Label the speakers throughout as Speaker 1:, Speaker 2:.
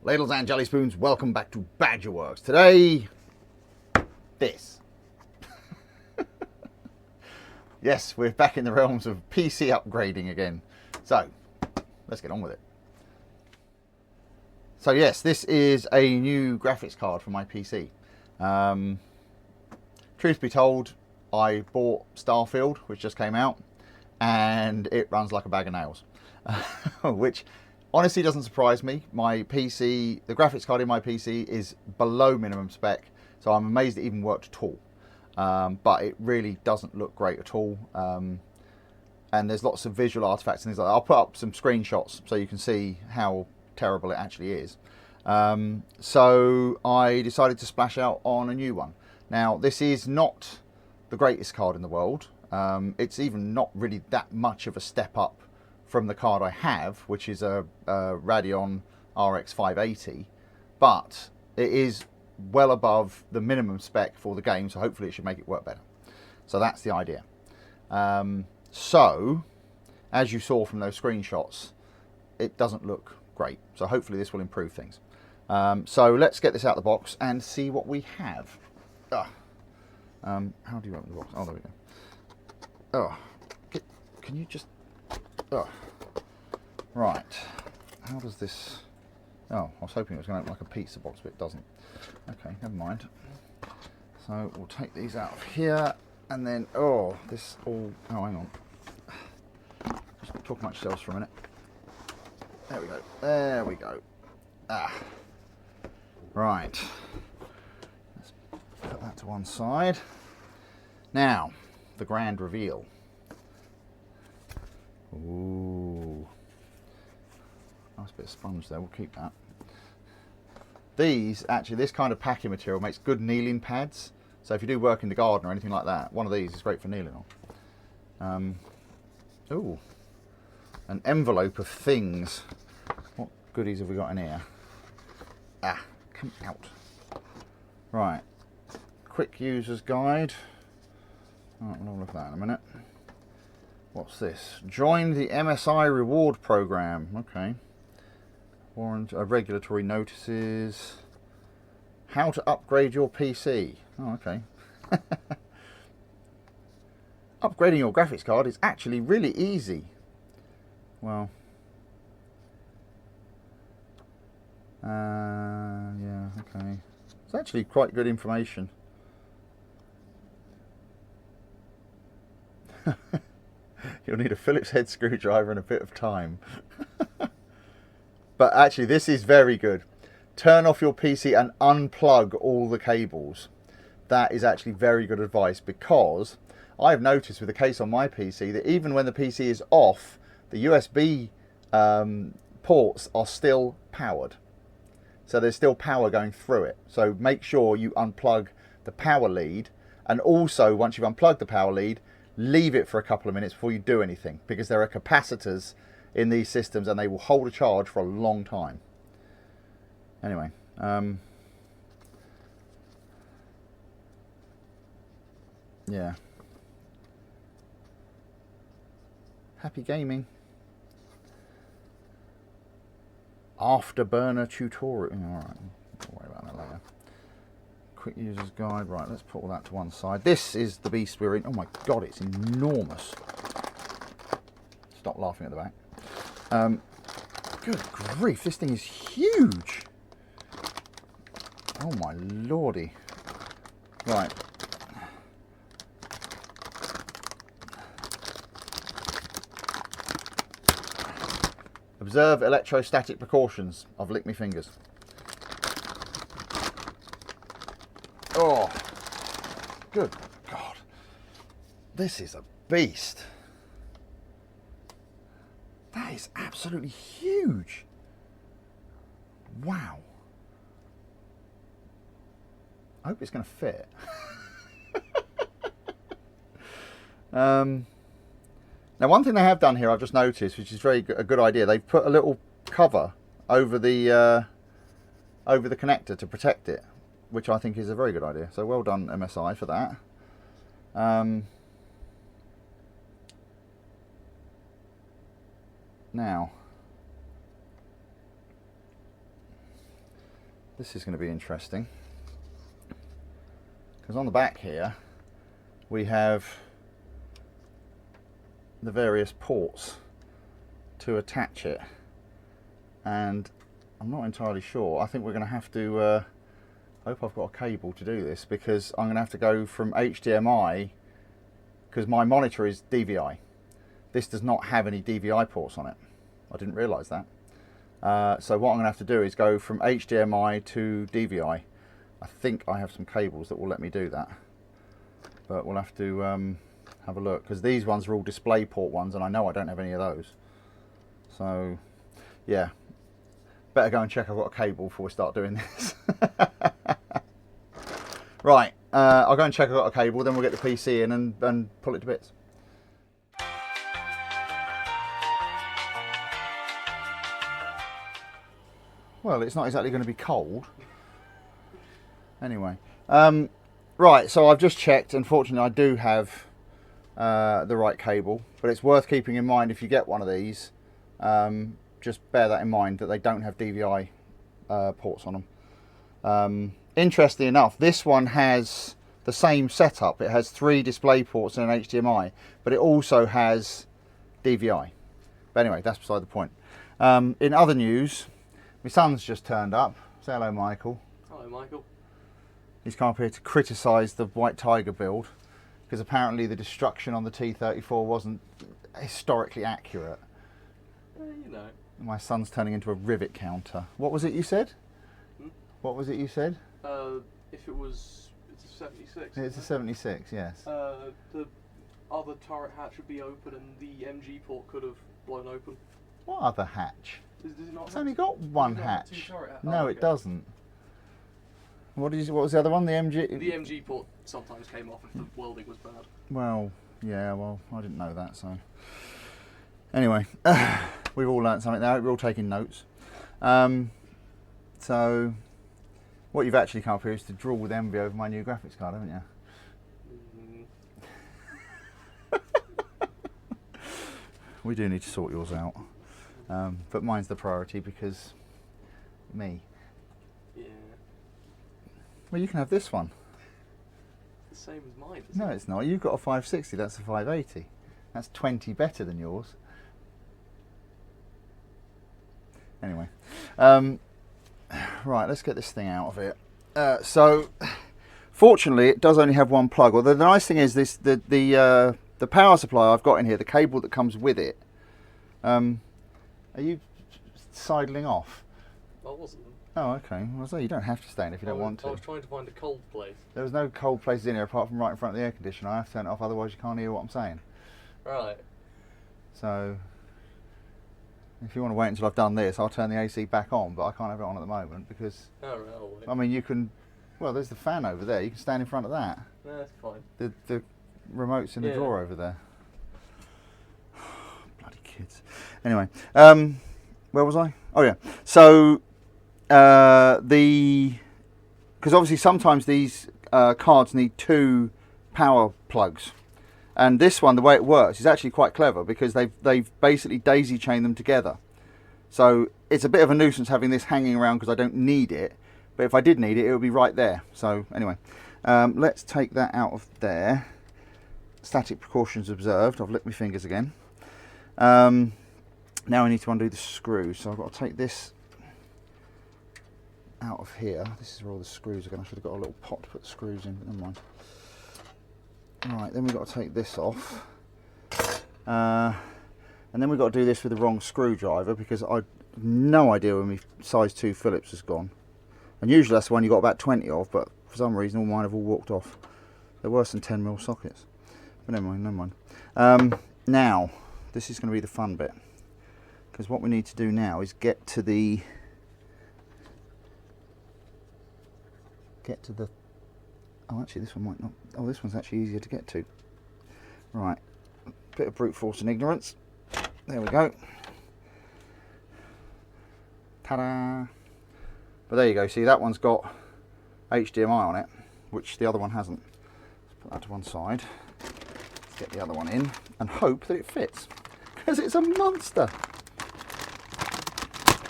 Speaker 1: Ladles and jelly spoons, welcome back to Badgerworks. Today, this. Yes, we're back in the realms of PC upgrading again. So, let's get on with it. So yes, this is a new graphics card for my PC. Truth be told, I bought Starfield, which just came out, and it runs like a bag of nails. Which honestly doesn't surprise me. My PC, the graphics card in my PC is below minimum spec, so I'm amazed it even worked at all. But it really doesn't look great at all. And there's lots of visual artifacts and things like that. I'll put up some screenshots so you can see how terrible it actually is. So I decided to splash out on a new one. Now, this is not the greatest card in the world. It's even not really that much of a step up from the card I have, which is a Radeon RX 580, but it is well above the minimum spec for the game, so hopefully it should make it work better. So that's the idea. So, as you saw from those screenshots, it doesn't look great, so hopefully this will improve things. So let's get this out of the box and see what we have. How do you open the box? Oh, there we go. Can you just... Right. How does this... Oh, I was hoping it was going to open like a pizza box, but it doesn't. Okay, never mind. So we'll take these out of here, and then... this all... Oh, hang on. Just talk amongst yourselves for a minute. There we go. There we go. Right. Let's put that to one side. Now, the grand reveal. Ooh. Nice bit of sponge there, we'll keep that. These, actually, this kind of packing material makes good kneeling pads. So if you do work in the garden or anything like that, one of these is great for kneeling on. Ooh. An envelope of things. What goodies have we got in here? Come out. Right. Quick user's guide. We'll have a look at that in a minute. What's this? Join the MSI reward program. Okay. Warrant regulatory notices. How to upgrade your PC. Oh, okay. Upgrading your graphics card is actually really easy. Well, yeah, okay. It's actually quite good information. You'll need a Phillips head screwdriver and a bit of time. But actually, this is very good. Turn off your PC and unplug all the cables. That is actually very good advice, because I've noticed with the case on my PC that even when the PC is off, the USB ports are still powered. So there's still power going through it. So make sure you unplug the power lead. And also, once you've unplugged the power lead, leave it for a couple of minutes before you do anything, because there are capacitors in these systems and they will hold a charge for a long time. Anyway, yeah. Happy gaming. Afterburner tutorial. Alright, don't worry about that later. Quick user's guide. Right, let's put all that to one side. This is the beast we're in. Oh my god, it's enormous. Stop laughing at the back. Good grief, this thing is huge. Oh my lordy. Right. Observe electrostatic precautions. I've licked my fingers. Oh, good God. This is a beast. That is absolutely huge. Wow. I hope it's going to fit. Now, one thing they have done here, I've just noticed, which is a good idea, they've put a little cover over the connector to protect it, which I think is a very good idea. So well done, MSI, for that. Now, this is going to be interesting, because on the back here we have the various ports to attach it, and I'm not entirely sure. I think we're going to have to I hope I've got a cable to do this, because I'm going to have to go from HDMI, because my monitor is DVI. This does not have any DVI ports on it. I didn't realise that. So what I'm going to have to do is go from HDMI to DVI. I think I have some cables that will let me do that, but we'll have to have a look, because these ones are all DisplayPort ones, and I know I don't have any of those. So yeah, better go and check I've got a cable before we start doing this. Right, I'll go and check I've got a cable, then we'll get the PC in and pull it to bits. Well, it's not exactly going to be cold. Anyway, right, so I've just checked. Unfortunately, I do have the right cable, but it's worth keeping in mind if you get one of these, just bear that in mind, that they don't have DVI ports on them. Interestingly enough, this one has the same setup. It has 3 display ports and an HDMI, but it also has DVI. But anyway, that's beside the point. In other news, my son's just turned up. Say hello, Michael.
Speaker 2: Hello, Michael. He's
Speaker 1: come up here to criticise the White Tiger build, because apparently the destruction on the T-34 wasn't historically accurate.
Speaker 2: You know.
Speaker 1: My son's turning into a rivet counter. What was it you said? What was it you said?
Speaker 2: If it was, it's a 76.
Speaker 1: It's a 76, yes.
Speaker 2: The other turret hatch would be open, and the MG port could have blown open.
Speaker 1: What other hatch?
Speaker 2: Does it not
Speaker 1: it's only got one hatch. No,
Speaker 2: okay.
Speaker 1: It doesn't. What was the other one? The MG?
Speaker 2: The MG port sometimes came off if the welding was bad.
Speaker 1: Well, yeah, well, I didn't know that, so. Anyway, we've all learnt something now. We're all taking notes. So, what you've actually come up here is to drool with envy over my new graphics card, haven't you? We do need to sort yours out. But mine's the priority, because me.
Speaker 2: Yeah.
Speaker 1: Well, you can have this one.
Speaker 2: It's the same as mine.
Speaker 1: No, it's not. You've got a 560. That's a 580. That's 20 better than yours. Anyway, right. Let's get this thing out of it. So, fortunately, it does only have one plug. Although the nice thing is this: the power supply I've got in here, the cable that comes with it. Are you sidling off?
Speaker 2: I wasn't.
Speaker 1: Oh, okay. Well, so you don't have to stay in if you don't want to.
Speaker 2: I was trying to find a cold place.
Speaker 1: There was no cold places in here apart from right in front of the air conditioner. I have to turn it off, otherwise you can't hear what I'm saying.
Speaker 2: Right.
Speaker 1: So, if you want to wait until I've done this, I'll turn the AC back on, but I can't have it on at the moment because...
Speaker 2: Oh, right, I'll wait.
Speaker 1: I mean, you can... Well, there's the fan over there. You can stand in front of that.
Speaker 2: No, that's fine.
Speaker 1: The remote's in the drawer over there. Bloody kids. Anyway, where was I? Oh, yeah. So... because obviously sometimes these cards need 2 power plugs, and this one, the way it works, is actually quite clever because they've basically daisy chained them together. So it's a bit of a nuisance having this hanging around because I don't need it, but if I did need it, it would be right there. So anyway, let's take that out of there. Static precautions observed. I've licked my fingers again. Now I need to undo the screw, so I've got to take this out of here. This is where all the screws are going. I should have got a little pot to put the screws in, but never mind. Right, then we've got to take this off. And then we've got to do this with the wrong screwdriver because I have no idea where my size 2 Phillips has gone. And usually that's the one you got about 20 of, but for some reason all mine have all walked off. They're worse than 10mm sockets. But never mind, never mind. Now, this is going to be the fun bit. Because what we need to do now is get to the... oh, actually this one might not. Oh, this one's actually easier to get to. Right, bit of brute force and ignorance. There we go. Ta-da! But there you go. See, that one's got HDMI on it, which the other one hasn't. Let's put that to one side. Let's get the other one in and hope that it fits, because it's a monster.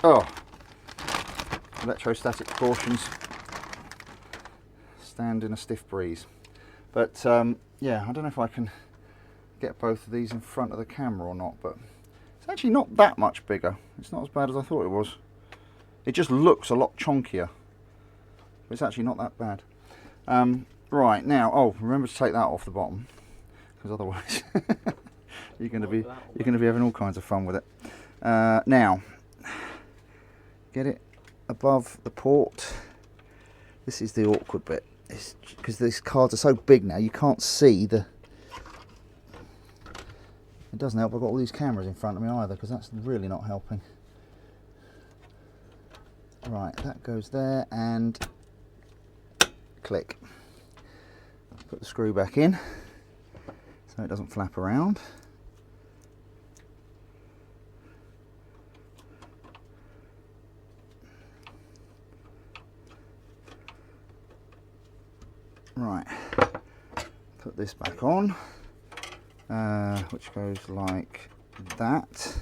Speaker 1: Oh, electrostatic precautions stand in a stiff breeze. But yeah, I don't know if I can get both of these in front of the camera or not, but it's actually not that much bigger. It's not as bad as I thought it was. It just looks a lot chunkier, but it's actually not that bad. Right, now, oh, remember to take that off the bottom, because otherwise you're going to be having all kinds of fun with it. Now, get it above the port. This is the awkward bit. It's because these cards are so big now, you can't see the... It doesn't help I've got all these cameras in front of me either, because that's really not helping. Right, that goes there, and click. Put the screw back in so it doesn't flap around. Right, put this back on, which goes like that.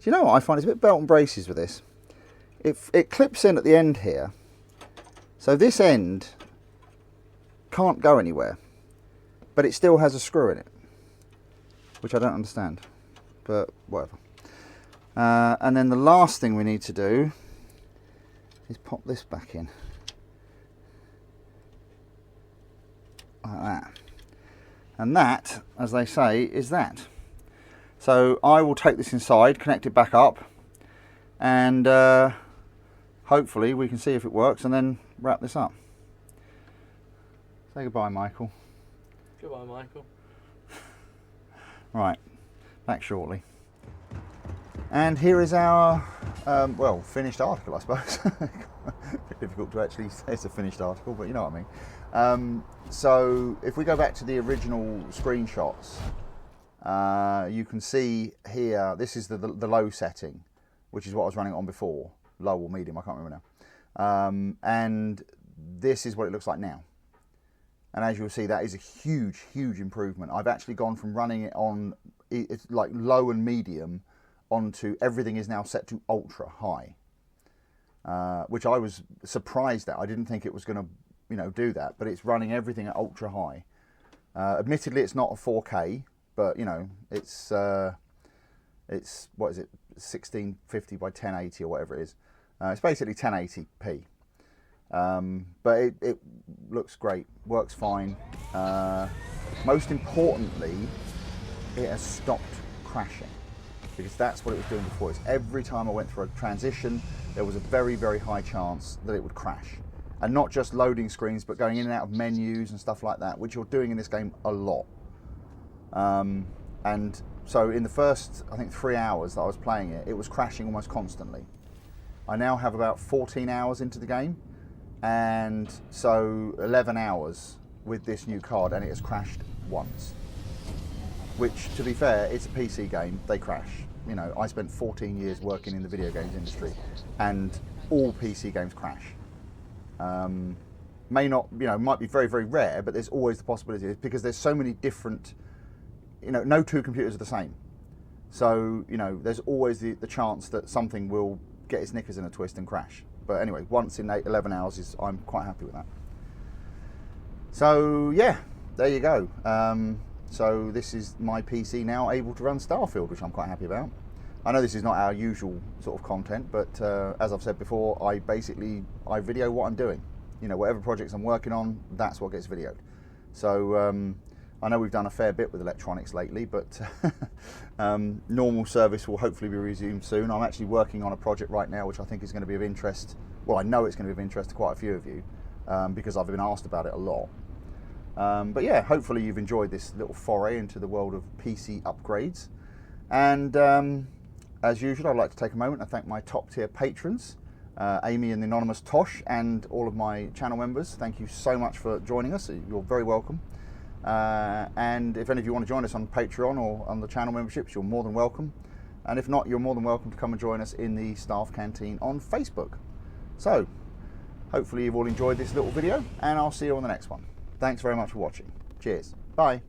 Speaker 1: Do you know what I find? It's a bit belt and braces with this. It clips in at the end here, so this end can't go anywhere, but it still has a screw in it, which I don't understand, but whatever. And then the last thing we need to do is pop this back in. Like that. And that, as they say, is that. So I will take this inside, connect it back up, and hopefully we can see if it works and then wrap this up. Say goodbye, Michael.
Speaker 2: Goodbye, Michael.
Speaker 1: Right, back shortly. And here is our, well, finished article, I suppose. A bit difficult to actually say it's a finished article, but you know what I mean. So if we go back to the original screenshots, you can see here, this is the low setting, which is what I was running it on before. Low or medium, I can't remember now. And this is what it looks like now. And as you'll see, that is a huge, huge improvement. I've actually gone from running it on, it's like low and medium, onto everything is now set to ultra high, which I was surprised at. I didn't think it was going to, you know, do that, but it's running everything at ultra high. Admittedly, it's not a 4K, but you know, it's what is it, 1650 by 1080 or whatever it is. It's basically 1080p. But it looks great, works fine. Most importantly, it has stopped crashing, because that's what it was doing before. It's every time I went through a transition, there was a very, very high chance that it would crash. And not just loading screens, but going in and out of menus and stuff like that, which you're doing in this game a lot. And so in the first, I think, 3 hours that I was playing it, it was crashing almost constantly. I now have about 14 hours into the game, and so 11 hours with this new card, and it has crashed once. Which, to be fair, it's a PC game, they crash. You know, I spent 14 years working in the video games industry, and all PC games crash. May not, you know, might be very, very rare, but there's always the possibility, because there's so many different, you know, no two computers are the same. So, you know, there's always the chance that something will get its knickers in a twist and crash. But anyway, once in 11 hours, I'm quite happy with that. So, yeah, there you go. So this is my PC now able to run Starfield, which I'm quite happy about. I know this is not our usual sort of content, but as I've said before, I video what I'm doing. You know, whatever projects I'm working on, that's what gets videoed. So I know we've done a fair bit with electronics lately, but normal service will hopefully be resumed soon. I'm actually working on a project right now which I think is going to be of interest. Well, I know it's going to be of interest to quite a few of you, because I've been asked about it a lot. But yeah, hopefully you've enjoyed this little foray into the world of PC upgrades. And as usual, I'd like to take a moment and thank my top tier patrons, Amy and the anonymous Tosh, and all of my channel members. Thank you so much for joining us. You're very welcome. And if any of you want to join us on Patreon or on the channel memberships, you're more than welcome. And if not, you're more than welcome to come and join us in the staff canteen on Facebook. So, hopefully you've all enjoyed this little video, and I'll see you on the next one. Thanks very much for watching. Cheers. Bye.